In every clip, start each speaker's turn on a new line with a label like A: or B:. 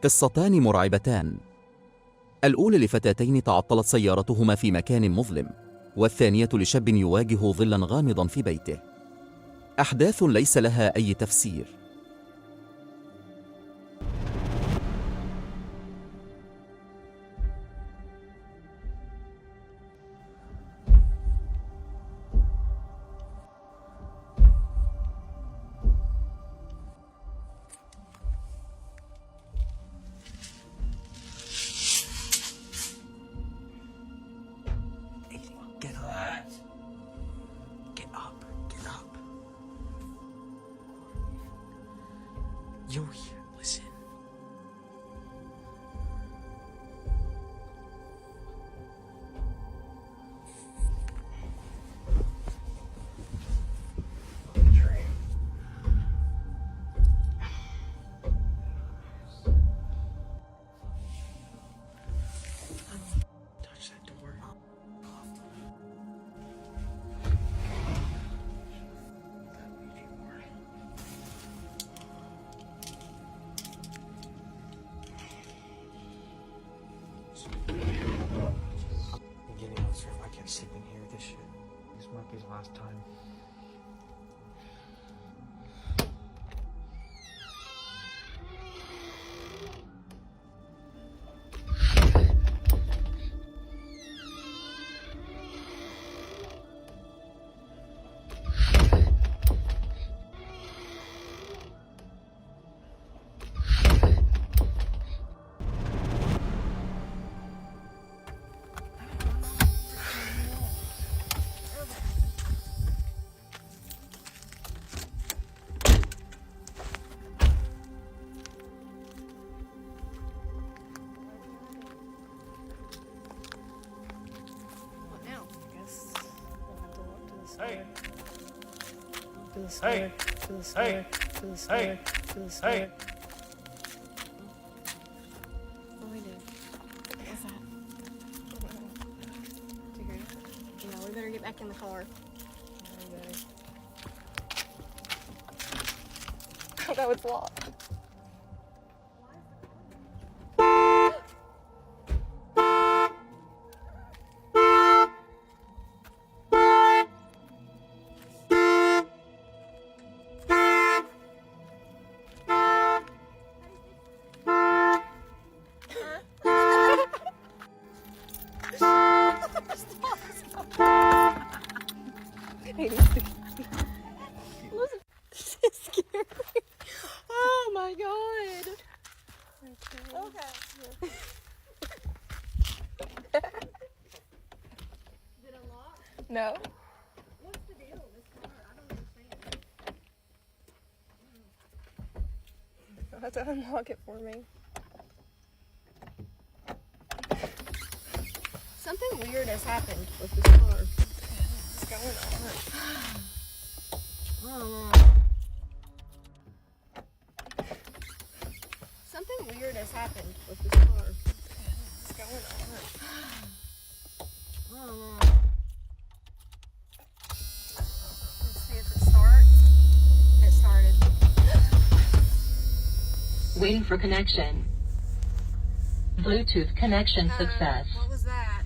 A: قصتان مرعبتان. الأولى لفتاتين تعطلت سيارتهما في مكان مظلم، والثانية لشاب يواجه ظلا غامضا في بيته. أحداث ليس لها أي تفسير.
B: You're here, listen. Touch that door. I'm getting out of this room. I can't sleep in here with this shit. This might be the last time.
C: Hey! Hey! Hey! Hey!
D: What do we do? What's that? Did you hear it? Yeah, we better get back in the car. Oh, that was locked. This is scary. Oh my god. Okay. Is it unlocked? No. What's the deal with this car? I don't understand. You'll have to unlock it for me. Something weird has happened with this car. What's going on? I don't know. Something weird has happened with this car. What's going on? I don't know. Let's see if it starts. It started.
E: Waiting for connection. Bluetooth connection success.
D: What was that?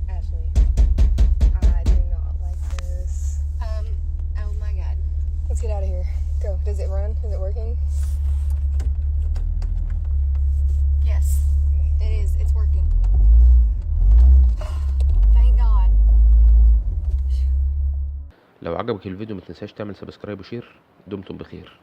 C: Ashley, I do not like this.
D: Oh my god.
C: Let's get out of here. Go. Does it run? Is it working?
D: Yes, it is. It's working. Thank God.
F: لو عجبك الفيديو ما تنساش تعمل سبسكرايب وشير. دمتم بخير.